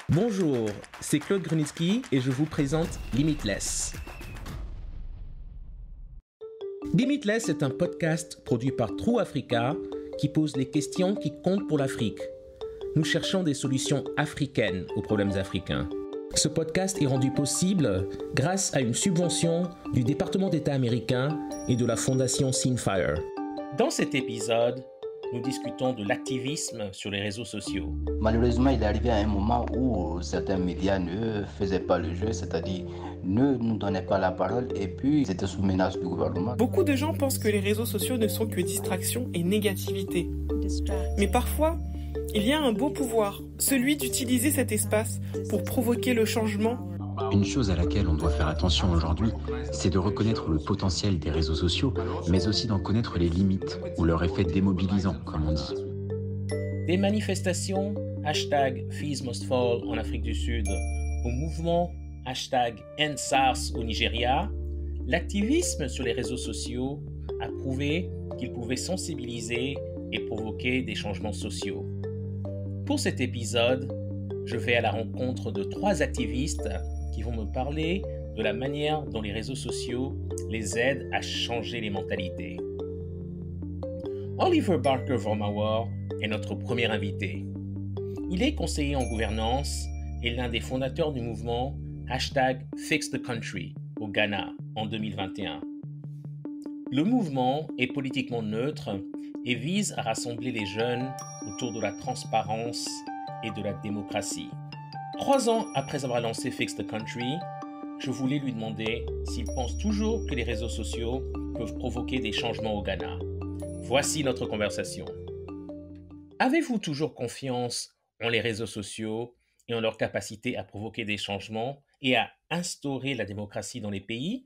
Bonjour, c'est Claude Grunitzky et je vous présente Limitless. Limitless est un podcast produit par True Africa qui pose les questions qui comptent pour l'Afrique. Nous cherchons des solutions africaines aux problèmes africains. Ce podcast est rendu possible grâce à une subvention du département d'État américain et de la fondation Sinfire. Dans cet épisode, nous discutons de l'activisme sur les réseaux sociaux. Malheureusement, il est arrivé à un moment où certains médias ne faisaient pas le jeu, c'est-à-dire ne nous donnaient pas la parole et puis ils étaient sous menace du gouvernement. Beaucoup de gens pensent que les réseaux sociaux ne sont que distraction et négativité. Mais parfois, il y a un beau pouvoir, celui d'utiliser cet espace pour provoquer le changement. Une chose à laquelle on doit faire attention aujourd'hui, c'est de reconnaître le potentiel des réseaux sociaux, mais aussi d'en connaître les limites ou leur effet démobilisant, comme on dit. Des manifestations #FeesMustFall en Afrique du Sud au mouvement #EndSARS au Nigeria, l'activisme sur les réseaux sociaux a prouvé qu'il pouvait sensibiliser et provoquer des changements sociaux. Pour cet épisode, je vais à la rencontre de 3 activistes qui vont me parler de la manière dont les réseaux sociaux les aident à changer les mentalités. Oliver Barker-Vormawor est notre premier invité. Il est conseiller en gouvernance et l'un des fondateurs du mouvement #FixTheCountry au Ghana en 2021. Le mouvement est politiquement neutre et vise à rassembler les jeunes autour de la transparence et de la démocratie. 3 ans après avoir lancé Fix the Country, je voulais lui demander s'il pense toujours que les réseaux sociaux peuvent provoquer des changements au Ghana. Voici notre conversation. Avez-vous toujours confiance en les réseaux sociaux et en leur capacité à provoquer des changements et à instaurer la démocratie dans les pays ?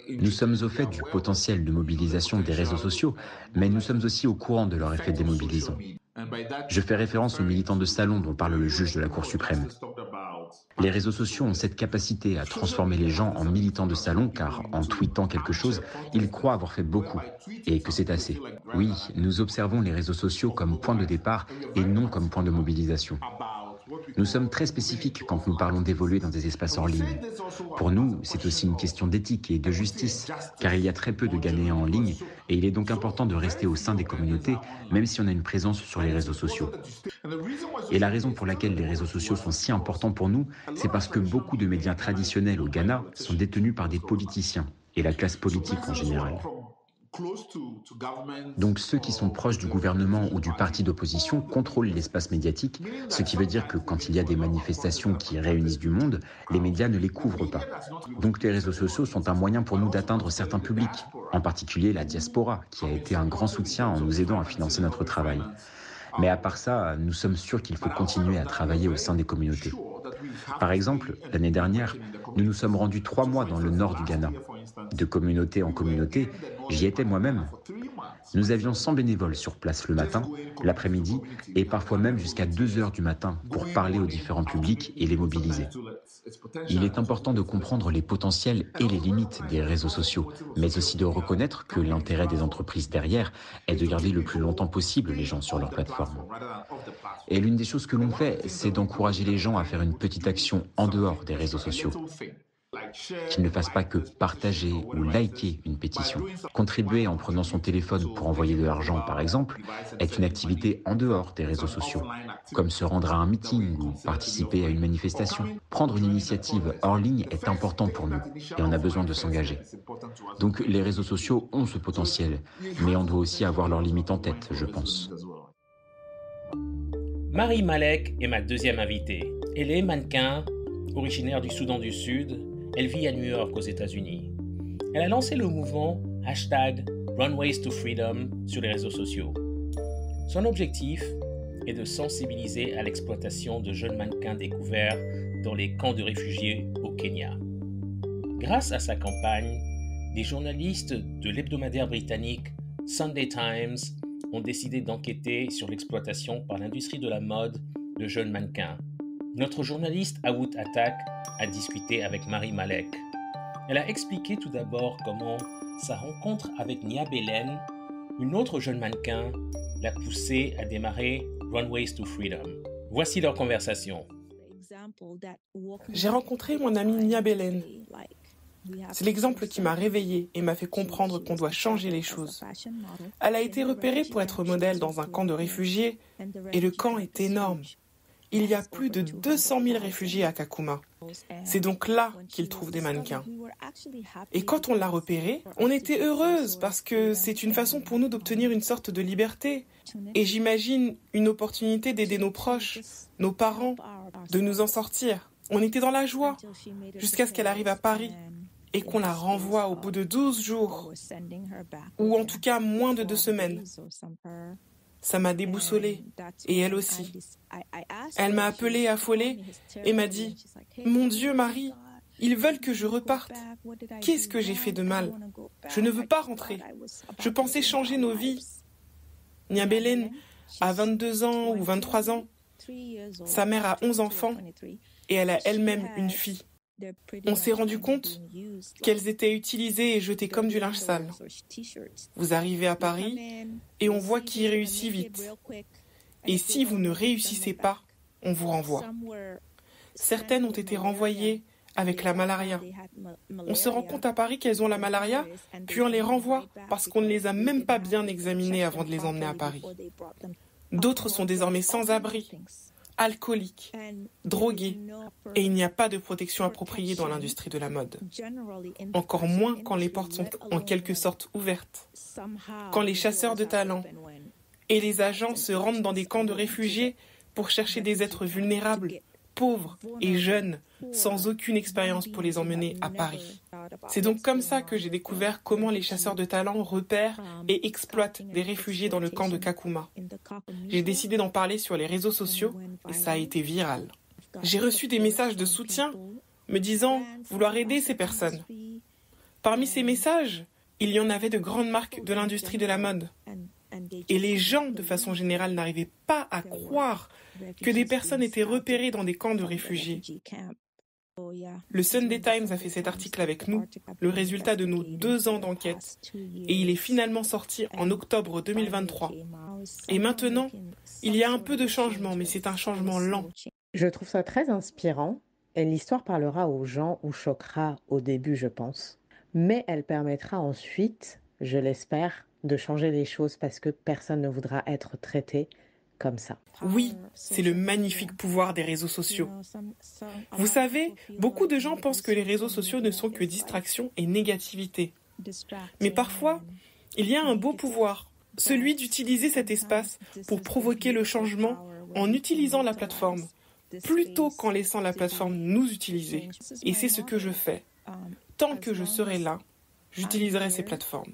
Nous sommes au fait du potentiel de mobilisation des réseaux sociaux, mais nous sommes aussi au courant de leur effet démobilisant. Je fais référence aux militants de salon dont parle le juge de la Cour suprême. Les réseaux sociaux ont cette capacité à transformer les gens en militants de salon car, en tweetant quelque chose, ils croient avoir fait beaucoup et que c'est assez. Oui, nous observons les réseaux sociaux comme point de départ et non comme point de mobilisation. Nous sommes très spécifiques quand nous parlons d'évoluer dans des espaces en ligne. Pour nous, c'est aussi une question d'éthique et de justice, car il y a très peu de gagnants en ligne et il est donc important de rester au sein des communautés, même si on a une présence sur les réseaux sociaux. Et la raison pour laquelle les réseaux sociaux sont si importants pour nous, c'est parce que beaucoup de médias traditionnels au Ghana sont détenus par des politiciens et la classe politique en général. Donc ceux qui sont proches du gouvernement ou du parti d'opposition contrôlent l'espace médiatique, ce qui veut dire que quand il y a des manifestations qui réunissent du monde, les médias ne les couvrent pas. Donc les réseaux sociaux sont un moyen pour nous d'atteindre certains publics, en particulier la diaspora, qui a été un grand soutien en nous aidant à financer notre travail. Mais à part ça, nous sommes sûrs qu'il faut continuer à travailler au sein des communautés. Par exemple, l'année dernière, nous nous sommes rendus 3 mois dans le nord du Ghana. De communauté en communauté, j'y étais moi-même. Nous avions 100 bénévoles sur place le matin, l'après-midi et parfois même jusqu'à 2 heures du matin pour parler aux différents publics et les mobiliser. Il est important de comprendre les potentiels et les limites des réseaux sociaux, mais aussi de reconnaître que l'intérêt des entreprises derrière est de garder le plus longtemps possible les gens sur leur plateforme. Et l'une des choses que l'on fait, c'est d'encourager les gens à faire une petite action en dehors des réseaux sociaux. Qu'ils ne fassent pas que partager ou liker une pétition. Contribuer en prenant son téléphone pour envoyer de l'argent, par exemple, est une activité en dehors des réseaux sociaux, comme se rendre à un meeting ou participer à une manifestation. Prendre une initiative hors ligne est important pour nous et on a besoin de s'engager. Donc les réseaux sociaux ont ce potentiel, mais on doit aussi avoir leurs limites en tête, je pense. Marie Malek est ma deuxième invitée. Elle est mannequin, originaire du Soudan du Sud. Elle vit à New York aux États-Unis. Elle a lancé le mouvement #RunwaysToFreedom sur les réseaux sociaux. Son objectif est de sensibiliser à l'exploitation de jeunes mannequins découverts dans les camps de réfugiés au Kenya. Grâce à sa campagne, des journalistes de l'hebdomadaire britannique Sunday Times ont décidé d'enquêter sur l'exploitation par l'industrie de la mode de jeunes mannequins. Notre journaliste Awood Attack a discuté avec Marie Malek. Elle a expliqué tout d'abord comment sa rencontre avec Nia Belen, une autre jeune mannequin, l'a poussée à démarrer Runways to Freedom. Voici leur conversation. J'ai rencontré mon amie Nia Belen. C'est l'exemple qui m'a réveillée et m'a fait comprendre qu'on doit changer les choses. Elle a été repérée pour être modèle dans un camp de réfugiés et le camp est énorme. Il y a plus de 200 000 réfugiés à Kakuma. C'est donc là qu'ils trouvent des mannequins. Et quand on l'a repérée, on était heureuse parce que c'est une façon pour nous d'obtenir une sorte de liberté. Et j'imagine une opportunité d'aider nos proches, nos parents, de nous en sortir. On était dans la joie jusqu'à ce qu'elle arrive à Paris et qu'on la renvoie au bout de 12 jours, ou en tout cas moins de 2 semaines. Ça m'a déboussolée, et elle aussi. Elle m'a appelée affolée et m'a dit « Mon Dieu, Marie, ils veulent que je reparte. Qu'est-ce que j'ai fait de mal? Je ne veux pas rentrer. Je pensais changer nos vies. » Nia Belen a 22 ans ou 23 ans. Sa mère a 11 enfants et elle a elle-même une fille. On s'est rendu compte qu'elles étaient utilisées et jetées comme du linge sale. Vous arrivez à Paris et on voit qui réussit vite. Et si vous ne réussissez pas, on vous renvoie. Certaines ont été renvoyées avec la malaria. On se rend compte à Paris qu'elles ont la malaria, puis on les renvoie parce qu'on ne les a même pas bien examinées avant de les emmener à Paris. D'autres sont désormais sans abri, alcooliques, drogués, et il n'y a pas de protection appropriée dans l'industrie de la mode. Encore moins quand les portes sont en quelque sorte ouvertes, quand les chasseurs de talent et les agents se rendent dans des camps de réfugiés pour chercher des êtres vulnérables, pauvres et jeunes, sans aucune expérience pour les emmener à Paris. C'est donc comme ça que j'ai découvert comment les chasseurs de talent repèrent et exploitent des réfugiés dans le camp de Kakuma. J'ai décidé d'en parler sur les réseaux sociaux et ça a été viral. J'ai reçu des messages de soutien me disant vouloir aider ces personnes. Parmi ces messages, il y en avait de grandes marques de l'industrie de la mode. Et les gens, de façon générale, n'arrivaient pas à croire que des personnes étaient repérées dans des camps de réfugiés. Le Sunday Times a fait cet article avec nous, le résultat de nos 2 ans d'enquête, et il est finalement sorti en octobre 2023. Et maintenant, il y a un peu de changement, mais c'est un changement lent. Je trouve ça très inspirant, et l'histoire parlera aux gens ou choquera au début, je pense. Mais elle permettra ensuite, je l'espère, de changer les choses parce que personne ne voudra être traité comme ça. Oui, c'est le magnifique pouvoir des réseaux sociaux. Vous savez, beaucoup de gens pensent que les réseaux sociaux ne sont que distraction et négativité. Mais parfois, il y a un beau pouvoir, celui d'utiliser cet espace pour provoquer le changement en utilisant la plateforme, plutôt qu'en laissant la plateforme nous utiliser. Et c'est ce que je fais. Tant que je serai là, j'utiliserai ces plateformes.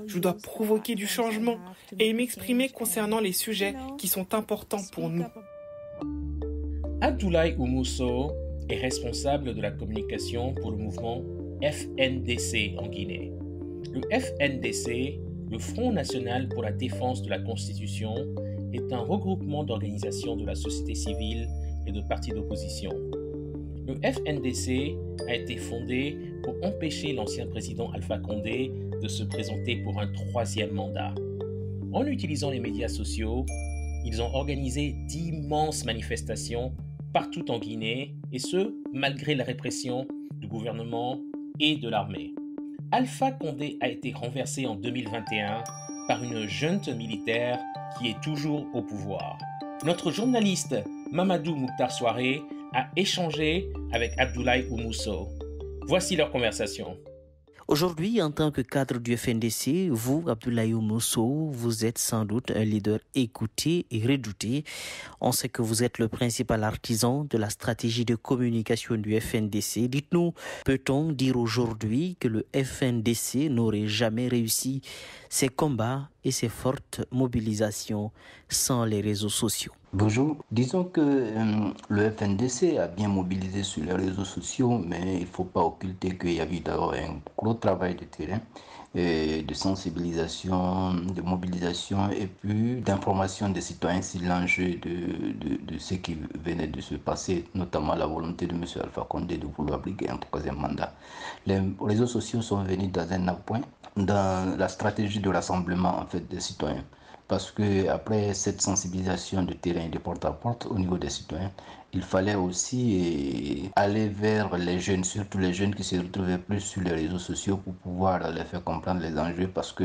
Je dois provoquer du changement et m'exprimer concernant les sujets qui sont importants pour nous. Abdoulaye Oumousso est responsable de la communication pour le mouvement FNDC en Guinée. Le FNDC, le Front national pour la défense de la Constitution, est un regroupement d'organisations de la société civile et de partis d'opposition. Le FNDC a été fondé pour empêcher l'ancien président Alpha Condé de se présenter pour un 3e mandat. En utilisant les médias sociaux, ils ont organisé d'immenses manifestations partout en Guinée, et ce, malgré la répression du gouvernement et de l'armée. Alpha Condé a été renversé en 2021 par une junte militaire qui est toujours au pouvoir. Notre journaliste Mamadou Mouktar Souaré a échangé avec Abdoulaye Oumousso. Voici leur conversation. Aujourd'hui, en tant que cadre du FNDC, vous, Abdoulaye Oumousso, vous êtes sans doute un leader écouté et redouté. On sait que vous êtes le principal artisan de la stratégie de communication du FNDC. Dites-nous, peut-on dire aujourd'hui que le FNDC n'aurait jamais réussi ses combats et ses fortes mobilisations sans les réseaux sociaux? Bonjour. Disons que le FNDC a bien mobilisé sur les réseaux sociaux, mais il ne faut pas occulter qu'il y a eu d'abord un gros travail de terrain, de sensibilisation, de mobilisation et puis d'information des citoyens sur l'enjeu de ce qui venait de se passer, notamment la volonté de M. Alpha Condé de vouloir briguer un 3e mandat. Les réseaux sociaux sont venus dans un appoint dans la stratégie de rassemblement en fait, des citoyens. parce que après cette sensibilisation de terrain de porte à porte au niveau des citoyens, il fallait aussi aller vers les jeunes, surtout les jeunes qui se retrouvaient plus sur les réseaux sociaux pour pouvoir les faire comprendre les enjeux parce que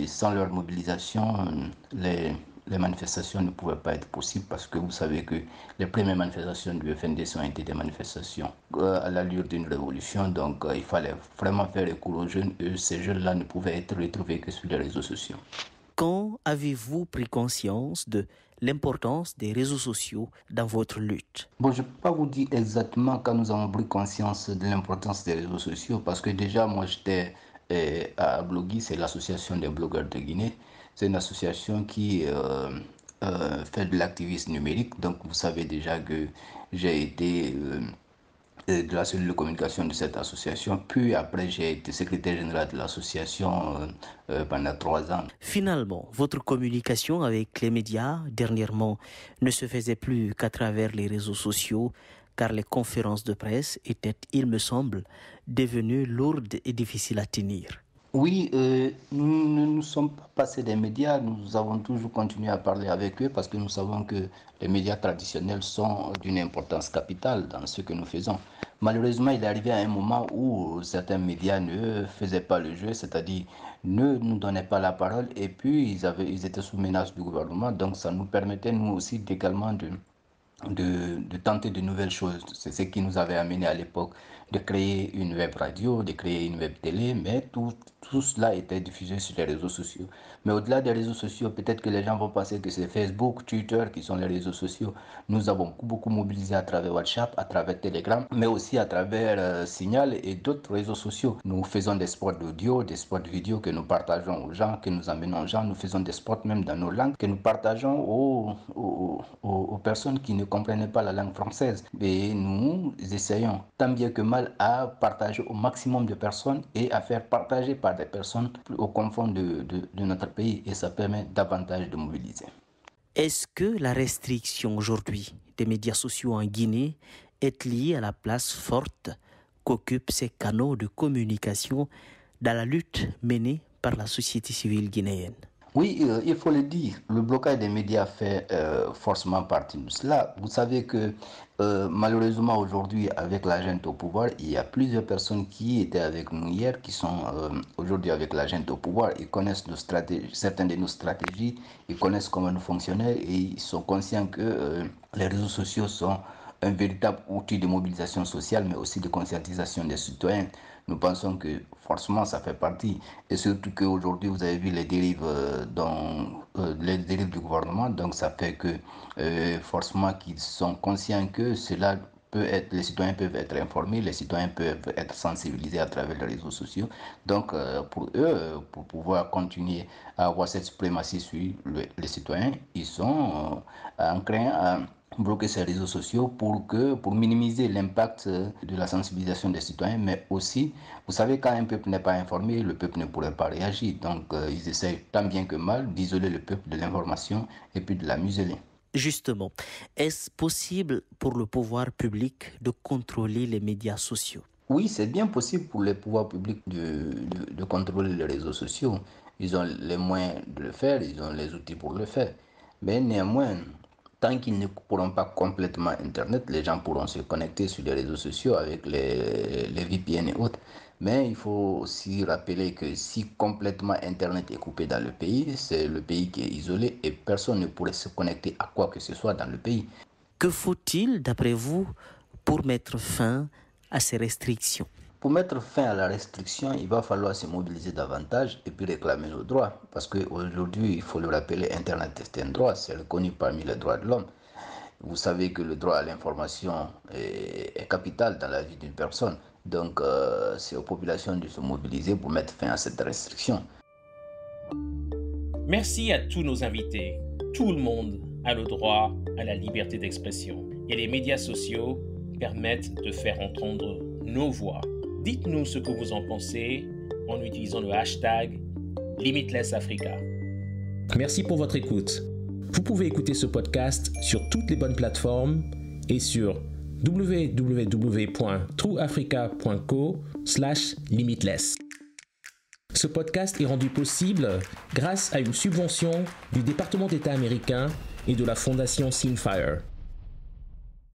sans leur mobilisation, les manifestations ne pouvaient pas être possibles parce que vous savez que les premières manifestations du FNDC ont été des manifestations à l'allure d'une révolution. Donc il fallait vraiment faire recours aux jeunes et ces jeunes-là ne pouvaient être retrouvés que sur les réseaux sociaux. Quand avez-vous pris conscience de l'importance des réseaux sociaux dans votre lutte? Bon, je ne peux pas vous dire exactement quand nous avons pris conscience de l'importance des réseaux sociaux parce que déjà, moi, j'étais à Blogui, c'est l'association des blogueurs de Guinée. C'est une association qui fait de l'activisme numérique. Donc, vous savez déjà que j'ai été de la cellule de communication de cette association. Puis après, j'ai été secrétaire général de l'association pendant 3 ans. Finalement, votre communication avec les médias dernièrement ne se faisait plus qu'à travers les réseaux sociaux, car les conférences de presse étaient, il me semble, devenues lourdes et difficiles à tenir. Oui, nous ne nous sommes pas passés des médias, nous avons toujours continué à parler avec eux parce que nous savons que les médias traditionnels sont d'une importance capitale dans ce que nous faisons. Malheureusement, il est arrivé à un moment où certains médias ne faisaient pas le jeu, c'est-à-dire ne nous donnaient pas la parole et puis ils étaient sous menace du gouvernement, donc ça nous permettait nous aussi également de tenter de nouvelles choses. C'est ce qui nous avait amené à l'époque de créer une web radio, de créer une web télé, mais tout cela était diffusé sur les réseaux sociaux. Mais au-delà des réseaux sociaux, peut-être que les gens vont penser que c'est Facebook, Twitter qui sont les réseaux sociaux. Nous avons beaucoup mobilisé à travers WhatsApp, à travers Telegram, mais aussi à travers Signal et d'autres réseaux sociaux. Nous faisons des spots d'audio, des spots vidéo que nous partageons aux gens, que nous amenons aux gens. Nous faisons des spots même dans nos langues que nous partageons aux personnes qui ne comprenaient pas la langue française. Et nous essayons tant bien que mal à partager au maximum de personnes et à faire partager par des personnes au confond de notre pays et ça permet davantage de mobiliser. Est-ce que la restriction aujourd'hui des médias sociaux en Guinée est liée à la place forte qu'occupent ces canaux de communication dans la lutte menée par la société civile guinéenne? Oui, il faut le dire, le blocage des médias fait forcément partie de cela. Vous savez que malheureusement aujourd'hui, avec la junte au pouvoir, il y a plusieurs personnes qui étaient avec nous hier, qui sont aujourd'hui avec la junte au pouvoir. Ils connaissent nos stratégies, certaines de nos stratégies, ils connaissent comment nous fonctionnons et ils sont conscients que les réseaux sociaux sont un véritable outil de mobilisation sociale, mais aussi de conscientisation des citoyens. Nous pensons que forcément ça fait partie, et surtout qu'aujourd'hui vous avez vu les dérives, les dérives du gouvernement, donc ça fait que forcément qu'ils sont conscients que cela peut être, les citoyens peuvent être informés, les citoyens peuvent être sensibilisés à travers les réseaux sociaux. Donc pour eux, pour pouvoir continuer à avoir cette suprématie sur les citoyens, ils sont enclins à bloquer ces réseaux sociaux pour minimiser l'impact de la sensibilisation des citoyens, mais aussi, vous savez, quand un peuple n'est pas informé, le peuple ne pourrait pas réagir. Donc, ils essayent tant bien que mal d'isoler le peuple de l'information et puis de la museler. Justement, est-ce possible pour le pouvoir public de contrôler les médias sociaux? Oui, c'est bien possible pour les pouvoirs publics de contrôler les réseaux sociaux. Ils ont les moyens de le faire, ils ont les outils pour le faire. Mais néanmoins, tant qu'ils ne pourront pas complètement Internet, les gens pourront se connecter sur les réseaux sociaux avec les VPN et autres. Mais il faut aussi rappeler que si complètement Internet est coupé dans le pays, c'est le pays qui est isolé et personne ne pourrait se connecter à quoi que ce soit dans le pays. Que faut-il, d'après vous, pour mettre fin à ces restrictions? Pour mettre fin à la restriction, il va falloir se mobiliser davantage et puis réclamer nos droits. Parce qu'aujourd'hui, il faut le rappeler, Internet est un droit, c'est reconnu parmi les droits de l'homme. Vous savez que le droit à l'information est capital dans la vie d'une personne. Donc, c'est aux populations de se mobiliser pour mettre fin à cette restriction. Merci à tous nos invités. Tout le monde a le droit à la liberté d'expression. Et les médias sociaux permettent de faire entendre nos voix. Dites-nous ce que vous en pensez en utilisant le hashtag LimitlessAfrica. Merci pour votre écoute. Vous pouvez écouter ce podcast sur toutes les bonnes plateformes et sur www.trueafrica.co/limitless. Ce podcast est rendu possible grâce à une subvention du département d'État américain et de la fondation Seenfire.